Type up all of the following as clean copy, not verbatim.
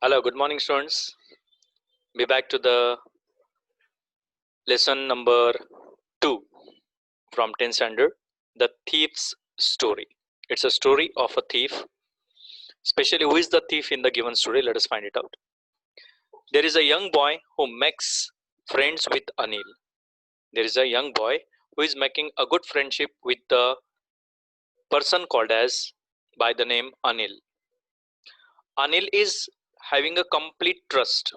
Hello, good morning, students. Be back to the lesson number 2 from 10th standard, The Thief's Story. It's a story of a thief. Especially, who is the thief in the given story? Let us find it out. There is a young boy who makes friends with Anil. There is a young boy who is making a good friendship with the person called as by the name Anil. Anil is having a complete trust,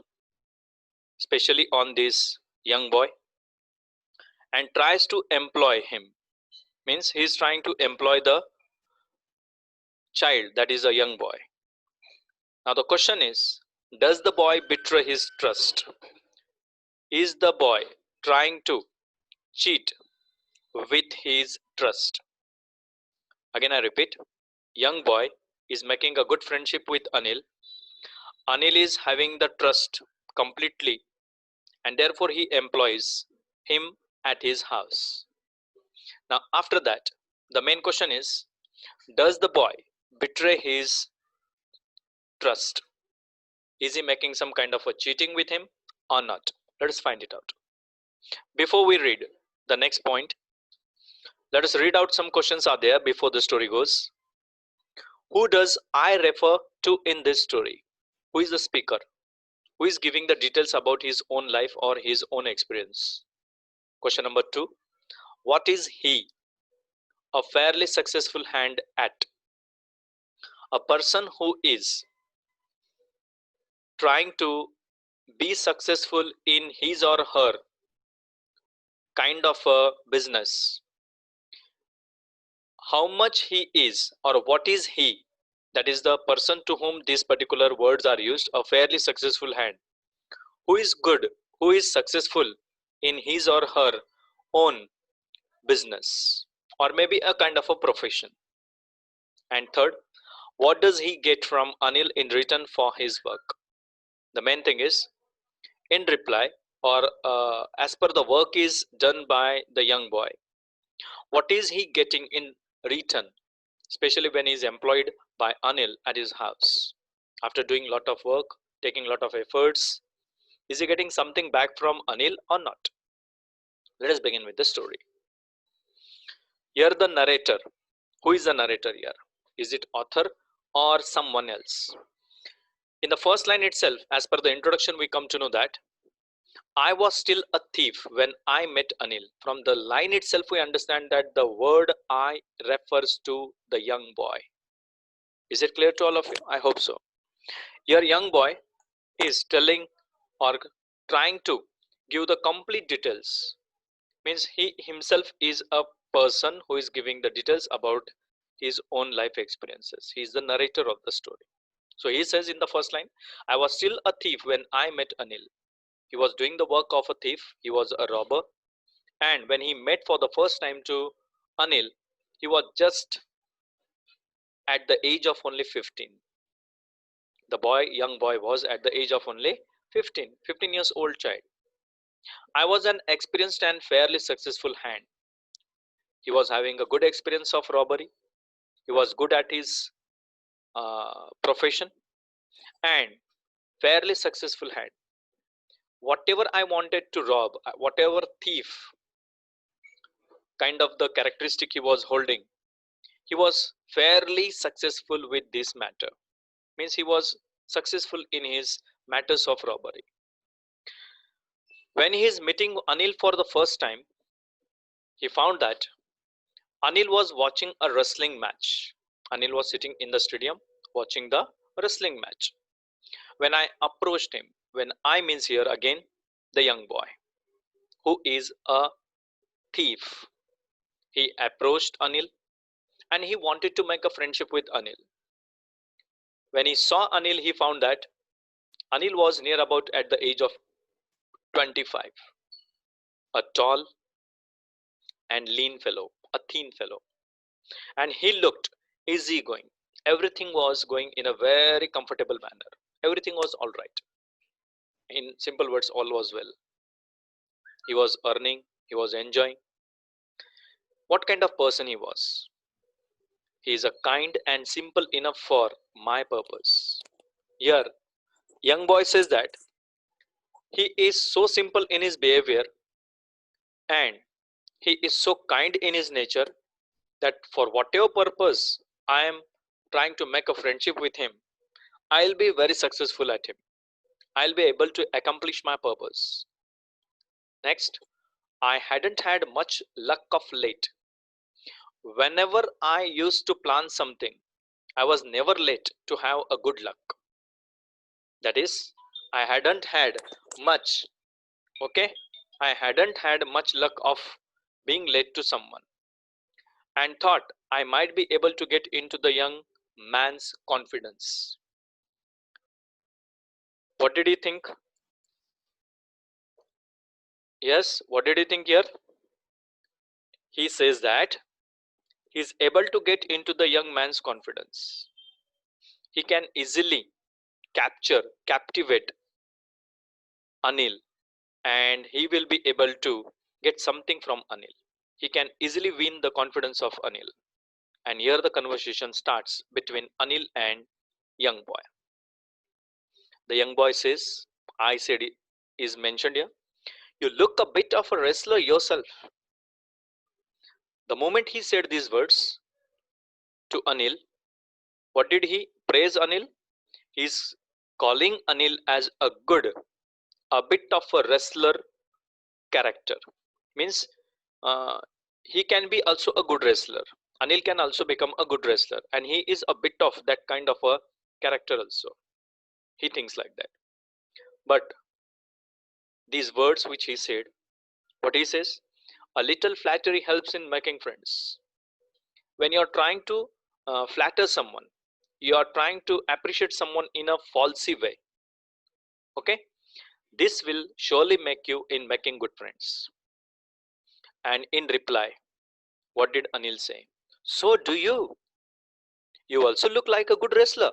especially on this young boy, and tries to employ him. Means he is trying to employ the child, that is a young boy. Now the question is, does the boy betray his trust? Is the boy trying to cheat with his trust? Again I repeat, young boy is making a good friendship with Anil. Anil is having the trust completely, and therefore he employs him at his house. Now after that, the main question is, does the boy betray his trust? Is he making some kind of a cheating with him or not? Let us find it out. Before we read the next point, let us read out some questions are there before the story goes. Who does I refer to in this story? Who is the speaker? Who is giving the details about his own life or his own experience? Question number 2. What is he a fairly successful hand at? A person who is trying to be successful in his or her kind of a business. How much he is or what is he, that is the person to whom these particular words are used, a fairly successful hand, who is good, who is successful in his or her own business or maybe a kind of a profession. And third, what does he get from Anil in return for his work? The main thing is, in reply or as per the work is done by the young boy, what is he getting in return, especially when he is employed by Anil at his house? After doing a lot of work, taking a lot of efforts, is he getting something back from Anil or not? Let us begin with the story. Here the narrator. Who is the narrator here? Is it author or someone else? In the first line itself, as per the introduction, we come to know that I was still a thief when I met Anil. From the line itself, we understand that the word I refers to the young boy. Is it clear to all of you? I hope so. Your young boy is telling or trying to give the complete details. Means he himself is a person who is giving the details about his own life experiences. He is the narrator of the story. So he says in the first line, I was still a thief when I met Anil. He was doing the work of a thief. He was a robber. And when he met for the first time to Anil, he was just at the age of only 15. The young boy was at the age of only 15 years old child. I was an experienced and fairly successful hand. He was having a good experience of robbery. He was good at his profession and fairly successful hand. Whatever I wanted to rob, whatever thief kind of the characteristic he was holding, he was fairly successful with this matter. Means he was successful in his matters of robbery. When he is meeting Anil for the first time, he found that Anil was watching a wrestling match. Anil was sitting in the stadium watching the wrestling match. When I approached him, when I means here again the young boy who is a thief, he approached Anil and he wanted to make a friendship with Anil. When he saw Anil, he found that Anil was near about at the age of 25, a tall and lean fellow, a thin fellow, and he looked easygoing. Everything was going in a very comfortable manner. Everything was all right. In simple words, all was well. He was earning, he was enjoying. What kind of person he was? He is a kind and simple enough for my purpose. Here, Young boy says that he is so simple in his behavior and he is so kind in his nature that for whatever purpose I am trying to make a friendship with him, I'll be very successful at him. I'll be able to accomplish my purpose. Next, I hadn't had much luck of late. Whenever I used to plan something, I was never late to have a good luck. That is, I hadn't had much, okay? I hadn't had much luck of being late to someone and thought I might be able to get into the young man's confidence. What did he think? Yes, what did he think here? He says that he's able to get into the young man's confidence. He can easily captivate Anil, and he will be able to get something from Anil. He can easily win the confidence of Anil. And here the conversation starts between Anil and young boy. The young boy says, I said is mentioned here. You look a bit of a wrestler yourself. The moment he said these words to Anil, what did he praise Anil? He's calling Anil as a bit of a wrestler character. Means uh, he can be also a good wrestler. Anil can also become a good wrestler, and he is a bit of that kind of a character also. He thinks like that. But these words which he said, what he says, a little flattery helps in making friends. When you are trying to flatter someone, you are trying to appreciate someone in a falsy way. Okay, this will surely make you in making good friends. And in reply, what did Anil say? So do you. You also look like a good wrestler,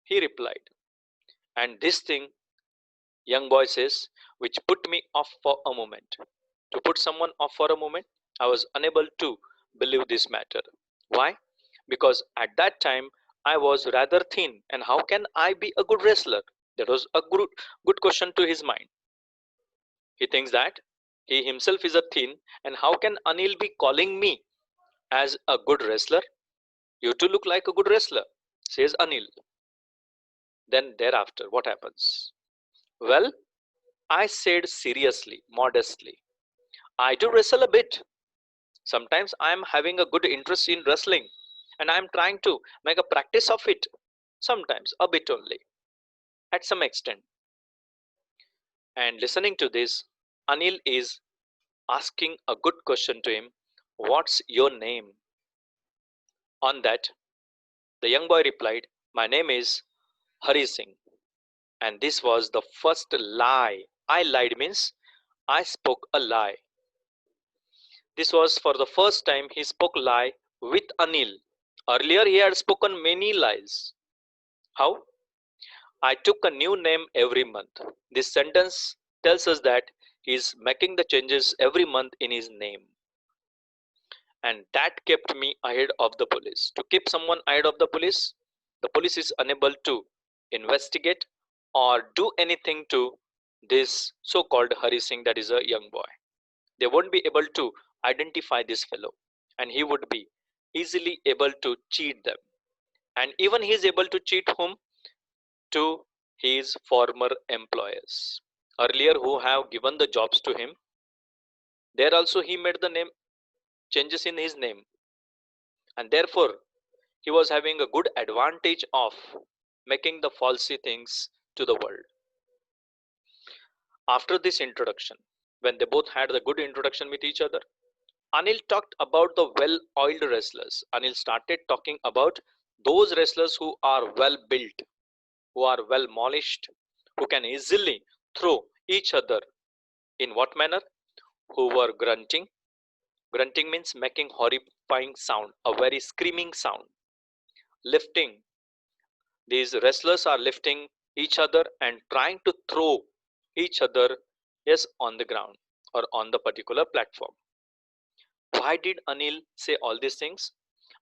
he replied. And this thing, young boy says, which put me off for a moment. To put someone off for a moment, I was unable to believe this matter. Why? Because at that time I was rather thin, and how can I be a good wrestler? That was a good question to his mind. He thinks that he himself is a thin, and how can Anil be calling me as a good wrestler? You too look like a good wrestler, says Anil. Then thereafter, what happens? Well, I said seriously, modestly, I do wrestle a bit. Sometimes I am having a good interest in wrestling and I am trying to make a practice of it. Sometimes a bit only, at some extent. And listening to this, Anil is asking a good question to him. What's your name? On that, the young boy replied, my name is Hari Singh. And this was the first lie. I lied means I spoke a lie. This was for the first time he spoke lie with Anil. Earlier he had spoken many lies. How? I took a new name every month. This sentence tells us that he is making the changes every month in his name. And that kept me ahead of the police. To keep someone ahead of the police is unable to investigate or do anything to this so called Hari Singh, that is a young boy. They won't be able to identify this fellow, and he would be easily able to cheat them. And even he is able to cheat whom? To his former employers. Earlier, who have given the jobs to him, there also he made the name changes in his name, and therefore he was having a good advantage of making the falsy things to the world. After this introduction, when they both had the good introduction with each other, Anil talked about the well oiled wrestlers. Anil started talking about those wrestlers who are well built, who are well polished, who can easily throw each other. In what manner? Who were grunting. Grunting means making horrifying sound, a very screaming sound. Lifting. These wrestlers are lifting each other and trying to throw each other, yes, on the ground or on the particular platform. Why did Anil say all these things?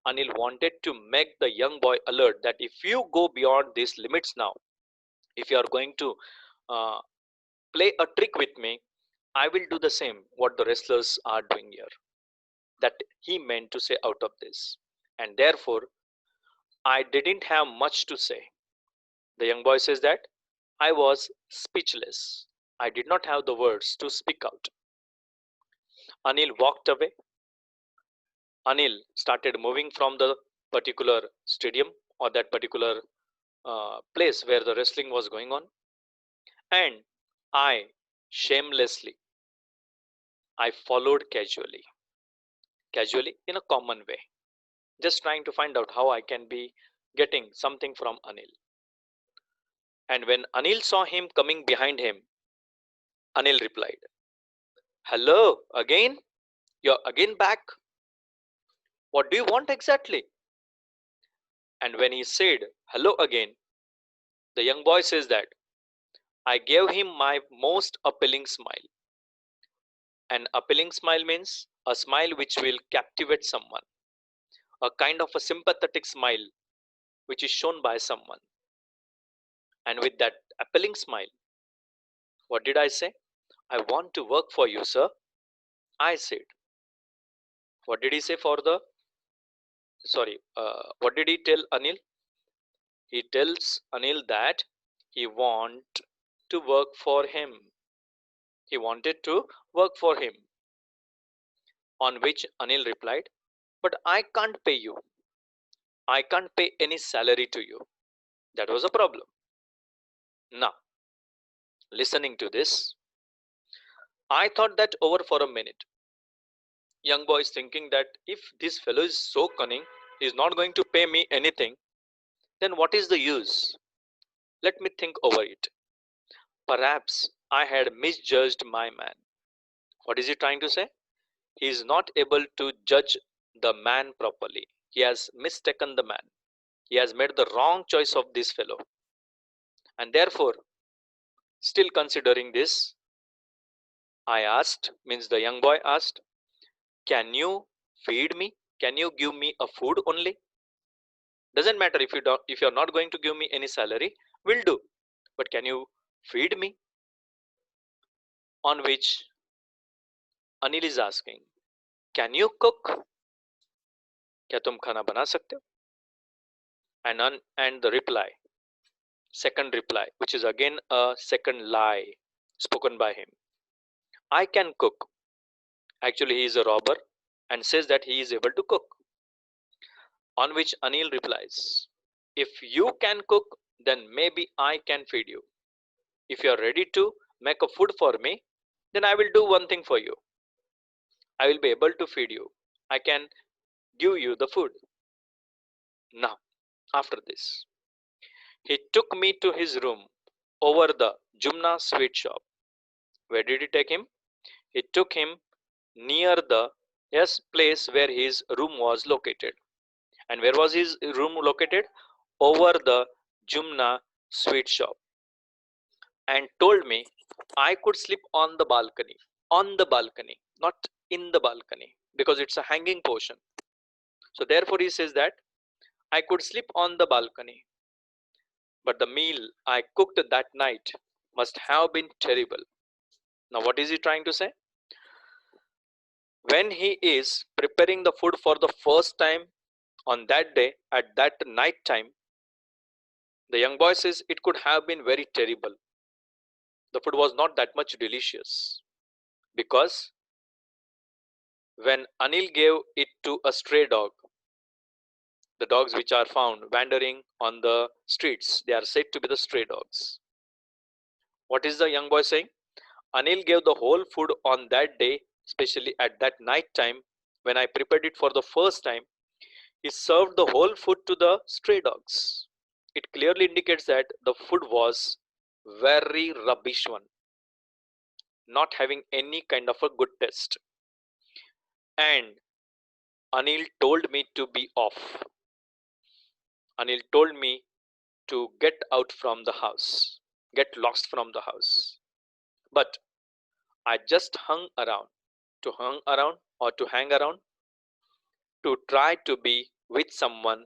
Anil wanted to make the young boy alert that if you go beyond these limits now, If you are going to uh, play a trick with me, I will do the same what the wrestlers are doing here. That he meant to say out of this. And therefore, I didn't have much to say. The young boy says that I was speechless. I did not have the words to speak out. Anil walked away. Anil started moving from the particular stadium or that particular place where the wrestling was going on. And I, shamelessly, I followed casually in a common way, just trying to find out how I can be getting something from Anil. And when Anil saw him coming behind him, Anil replied, "Hello, again? You're again back? What do you want exactly?" And when he said, "Hello again," the young boy says that I gave him my most appealing smile. An appealing smile means a smile which will captivate someone, a kind of a sympathetic smile which is shown by someone. And with that appealing smile, what did I say? "I want to work for you, sir," I said. What did he say for the, sorry, what did he tell Anil? He tells Anil that he want to work for him. He wanted to work for him. On which Anil replied, "But I can't pay you. I can't pay any salary to you." That was a problem. Now, listening to this, I thought that over for a minute. Young boy is thinking that if this fellow is so cunning, he is not going to pay me anything, then what is the use? Let me think over it. Perhaps I had misjudged my man. What is he trying to say? He is not able to judge the man properly. He has mistaken the man. He has made the wrong choice of this fellow. And therefore, still considering this, I asked, means the young boy asked, "Can you feed me? Can you give me a food only? Doesn't matter if you don't, if you're not going to give me any salary, will do. But can you feed me?" On which Anil is asking, "Can you cook? क्या तुम खाना बना सकते हो?" And the reply, second reply, which is again a second lie spoken by him. "I can cook." Actually, he is a robber and says that he is able to cook. On which Anil replies, "If you can cook, then maybe I can feed you. If you are ready to make a food for me, then I will do one thing for you. I will be able to feed you. I can give you the food." Now, after this, he took me to his room over the Jumna sweet shop. Where did he take him? He took him near the place where his room was located. And where was his room located? Over the Jumna sweet shop. And told me I could sleep on the balcony. On the balcony, not in the balcony, because it's a hanging portion. So therefore he says that I could sleep on the balcony. But the meal I cooked that night must have been terrible. Now what is he trying to say? When he is preparing the food for the first time on that day at that night time, the young boy says it could have been very terrible. The food was not that much delicious because when Anil gave it to a stray dog, the dogs which are found wandering on the streets, they are said to be the stray dogs. What is the young boy saying? Anil gave the whole food on that day, especially at that night time when I prepared it for the first time. He served the whole food to the stray dogs. It clearly indicates that the food was very rubbish one, not having any kind of a good taste. And Anil told me to be off. Anil told me to get out from the house, get lost from the house. But I just hung around or to hang around to try to be with someone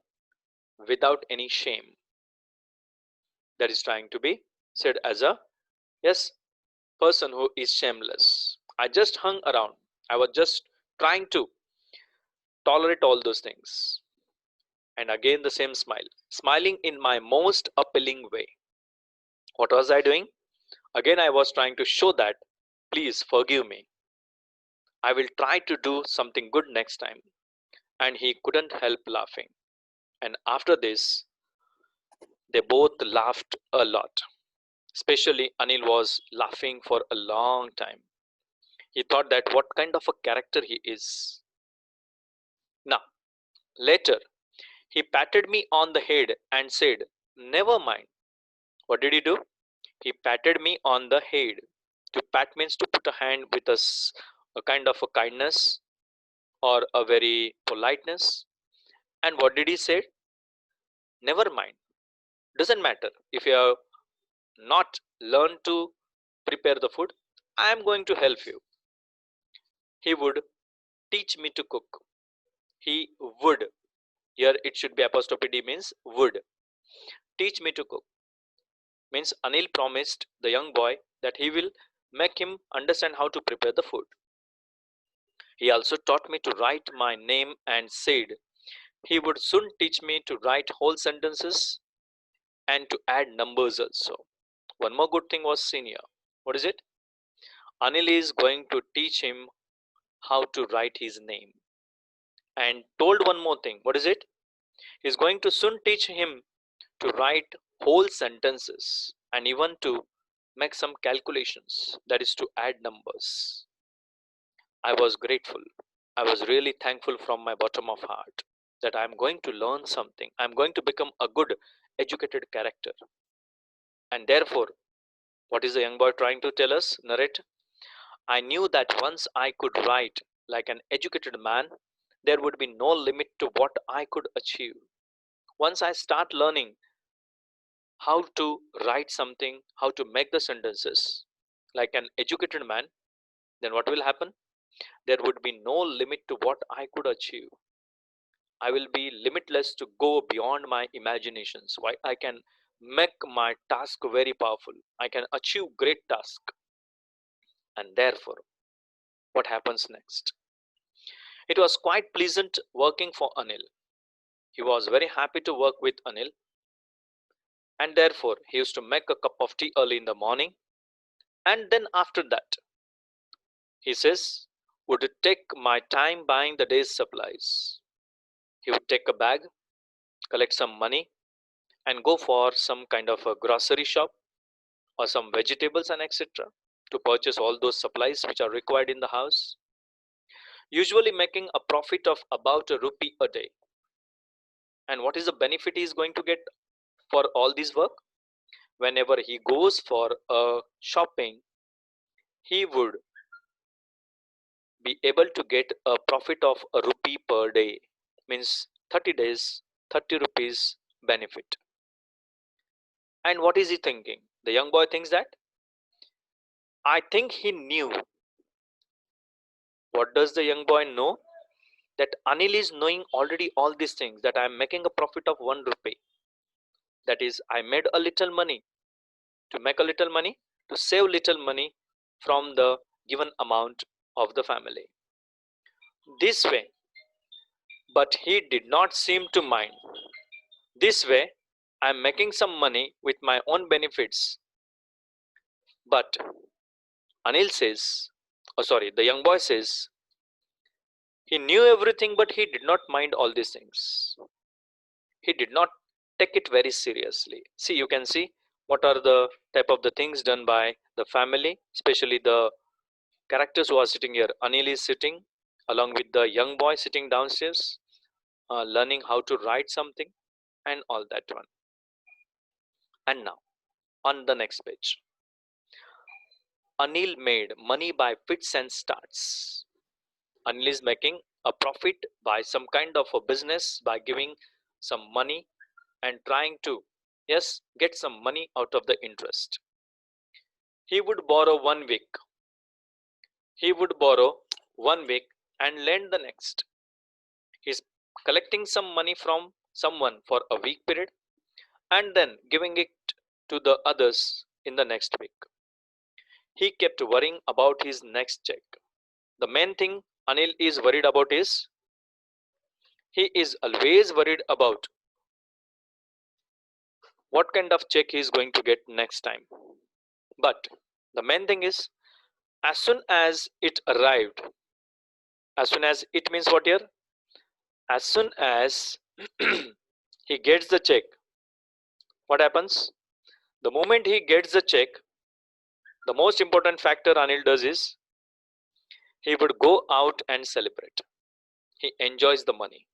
without any shame. That is trying to be said as a yes person who is shameless. I just hung around. I was just trying to tolerate all those things. And again the same smile, smiling in my most appealing way. What was I doing? Again I was trying to show that, please forgive me. I will try to do something good next time. And he couldn't help laughing. And after this, they both laughed a lot. Especially Anil was laughing for a long time. He thought that what kind of a character he is. Now, later, he patted me on the head and said, never mind. What did he do? He patted me on the head. To pat means to put a hand with us, a kind of a kindness or a very politeness. And what did he say? Never mind. Doesn't matter if you have not learned to prepare the food. I am going to help you. He would teach me to cook. He would. Here it should be apostrophe D means would. Teach me to cook. Means Anil promised the young boy that he will make him understand how to prepare the food. He also taught me to write my name and said he would soon teach me to write whole sentences and to add numbers also. One more good thing was senior. What is it? Anil is going to teach him how to write his name. And told one more thing. What is it? He's going to soon teach him to write whole sentences and even to make some calculations, that is to add numbers. I was grateful. I was really thankful from my bottom of heart that I'm going to learn something. I'm going to become a good educated character. And therefore, what is the young boy trying to tell us? Narrate. I knew that once I could write like an educated man, there would be no limit to what I could achieve. Once I start learning how to write something, how to make the sentences like an educated man, then what will happen? There would be no limit to what I could achieve. I will be limitless to go beyond my imaginations. Why? I can make my task very powerful. I can achieve great task. And therefore, what happens next? It was quite pleasant working for Anil. He was very happy to work with Anil, and therefore he used to make a cup of tea early in the morning, and then after that he says, would take my time buying the day's supplies. He would take a bag, collect some money, and go for some kind of a grocery shop or some vegetables and etc. to purchase all those supplies which are required in the house, usually making a profit of about a rupee a day. And what is the benefit he is going to get for all this work? Whenever he goes for a shopping, he would be able to get a profit of a rupee per day, means 30 days 30 rupees benefit. And what is he thinking? The young boy thinks that, I think he knew. What does the young boy know? That Anil is knowing already all these things, that I am making a profit of 1 rupee, that is I made a little money. To make a little money, to save little money from the given amount of the family, this way. But he did not seem to mind. This way I am making some money with my own benefits. But Anil says, oh sorry, the young boy says, he knew everything but he did not mind all these things. He did not take it very seriously. See, you can see what are the type of the things done by the family, especially the characters who are sitting here. Anil is sitting along with the young boy sitting downstairs, learning how to write something and all that one. And now on the next page, Anil made money by fits and starts. Anil is making a profit by some kind of a business by giving some money and trying to, yes, get some money out of the interest. He would borrow 1 week. He would borrow 1 week and lend the next. He's collecting some money from someone for a week period and then giving it to the others in the next week. He kept worrying about his next check. The main thing Anil is worried about is he is always worried about what kind of check he is going to get next time. But the main thing is, as soon as it arrived, as soon as it means what here? As soon as he gets the check, what happens? The moment he gets the check, the most important factor Anil does is he would go out and celebrate. He enjoys the money.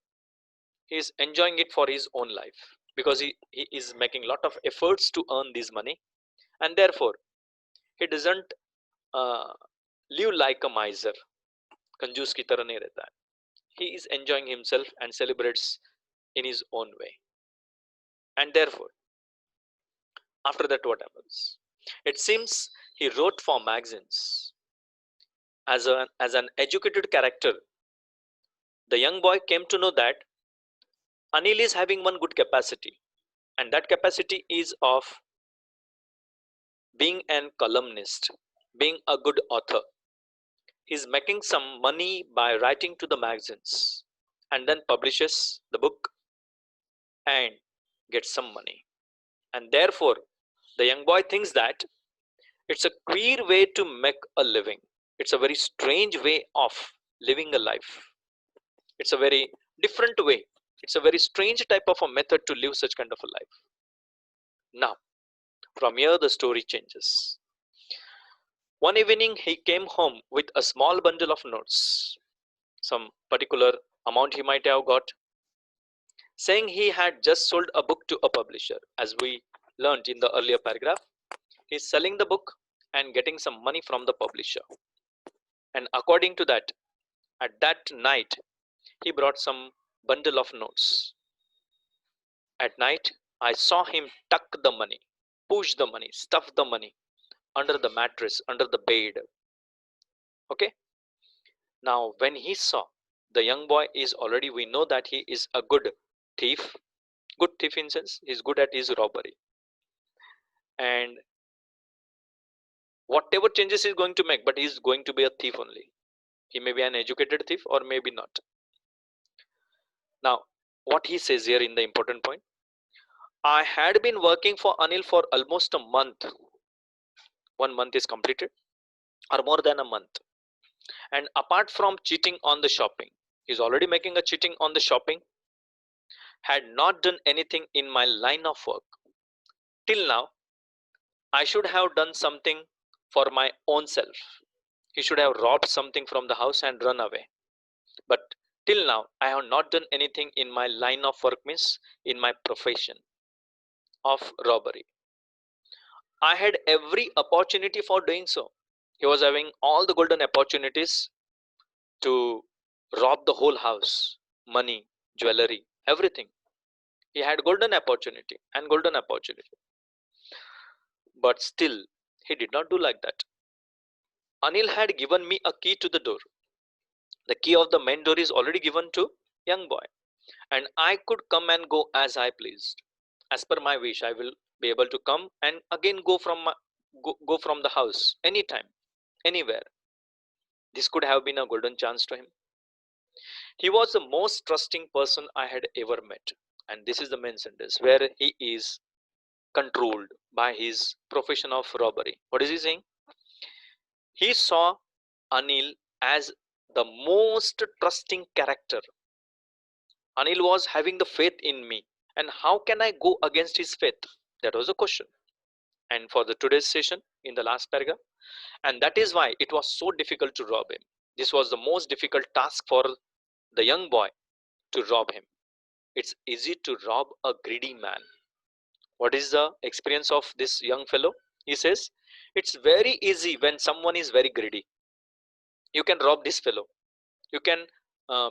He is enjoying it for his own life because he is making a lot of efforts to earn this money, and therefore he doesn't uh, live like a miser. कंजूस की तरह नहीं रहता है. He is enjoying himself and celebrates in his own way. And therefore, after that, what happens? It seems he wrote for magazines. As an educated character, the young boy came to know that Anil is having one good capacity, and that capacity is of being an columnist, being a good author. He's making some money by writing to the magazines and then publishes the book and gets some money. And therefore, the young boy thinks that it's a queer way to make a living. It's a very strange way of living a life. It's a very different way. It's a very strange type of a method to live such kind of a life. Now, from here the story changes. One evening he came home with a small bundle of notes, some particular amount he might have got, saying he had just sold a book to a publisher. As we learned in the earlier paragraph, he's selling the book and getting some money from the publisher. And according to that, at that night, he brought some bundle of notes. At night, I saw him tuck the money, push the money, stuff the money under the mattress, under the bed. Okay. Now, when he saw the young boy is already, we know that he is a good thief. Good thief in sense, he's good at his robbery. And whatever changes he's going to make, but he's going to be a thief only. He may be an educated thief or maybe not. Now, what he says here in the important point, I had been working for Anil for almost a month. 1 month is completed, or more than a month. And apart from cheating on the shopping, he's already making a cheating on the shopping, had not done anything in my line of work. Till now, I should have done something for my own self. He should have robbed something from the house and run away. But till now, I have not done anything in my line of work, means in my profession of robbery. I had every opportunity for doing so. He was having all the golden opportunities to rob the whole house, money, jewelry, everything. He had golden opportunity and golden opportunity. But still, he did not do like that. Anil had given me a key to the door. The key of the main door is already given to young boy, and I could come and go as I pleased. As per my wish, I will be able to come and again go from the house anytime, anywhere. This could have been a golden chance to him. He was the most trusting person I had ever met, and this is the main sentence where he is controlled by his profession of robbery. What is he saying? He saw Anil as the most trusting character. Anil was having the faith in me, and how can I go against his faith? That was a question. And for the today's session, in the last paragraph, and that is why it was so difficult to rob him. This was the most difficult task for the young boy, to rob him. It's easy to rob a greedy man. What is the experience of this young fellow? He says, it's very easy when someone is very greedy. You can rob this fellow. You can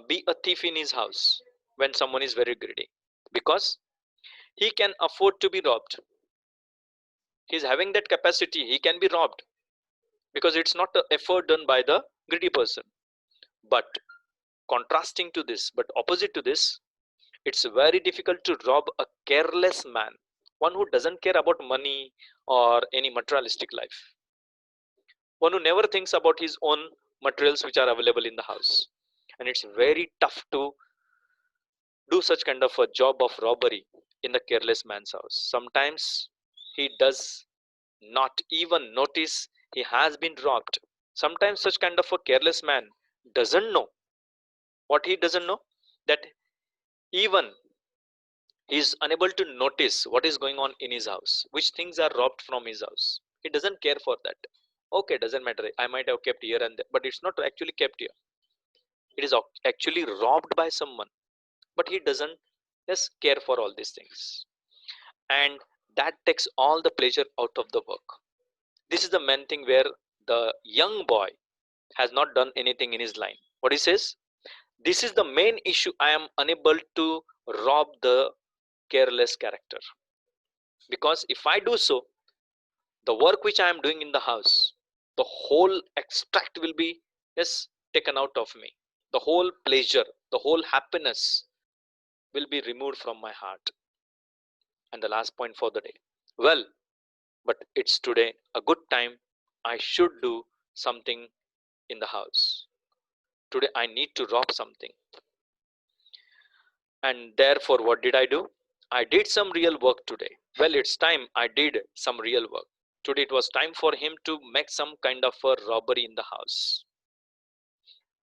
be a thief in his house when someone is very greedy, because he can afford to be robbed. He's having that capacity. He can be robbed because it's not an effort done by the greedy person. But contrasting to this, but opposite to this, it's very difficult to rob a careless man, one who doesn't care about money or any materialistic life. One who never thinks about his own materials which are available in the house. And it's very tough to do such kind of a job of robbery in the careless man's house. Sometimes he does not even notice he has been robbed. Sometimes such kind of a careless man doesn't know what he doesn't know, that even he is unable to notice what is going on in his house, which things are robbed from his house. He doesn't care for that. Okay, doesn't matter. I might have kept here and there, but it's not actually kept here. It is actually robbed by someone, but he doesn't just care for all these things, and that takes all the pleasure out of the work. This is the main thing where the young boy has not done anything in his line. What he says, this is the main issue. I am unable to rob the careless character, because if I do so, the work which I am doing in the house, the whole extract will be yes taken out of me. The whole pleasure, the whole happiness will be removed from my heart. And the last point for the day, well, but it's today a good time. I should do something in the house. Today I need to rob something. And therefore, what did I do? I did some real work today. Well, it's time I did some real work. Today it was time for him to make some kind of a robbery in the house.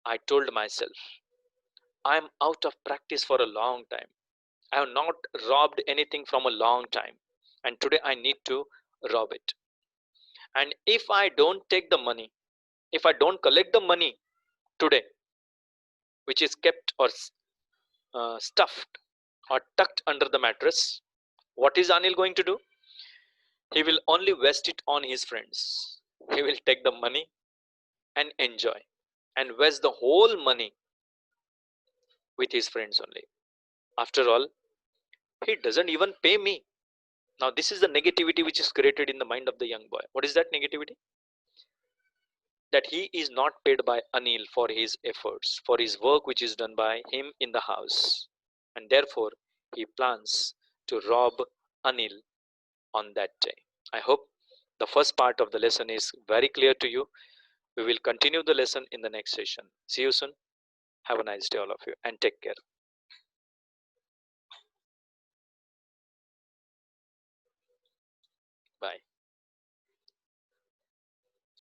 I told myself, I'm out of practice for a long time. I have not robbed anything from a long time. And today I need to rob it. And if I don't take the money, if I don't collect the money today, which is kept or stuffed or tucked under the mattress, what is Anil going to do? He will only waste it on his friends. He will take the money and enjoy and waste the whole money with his friends only. After all, he doesn't even pay me. Now, this is the negativity which is created in the mind of the young boy. What is that negativity? That he is not paid by Anil for his efforts, for his work which is done by him in the house. And therefore, he plans to rob Anil on that day. I hope the first part of the lesson is very clear to you. We will continue the lesson in the next session. See you soon. Have a nice day, all of you, and take care.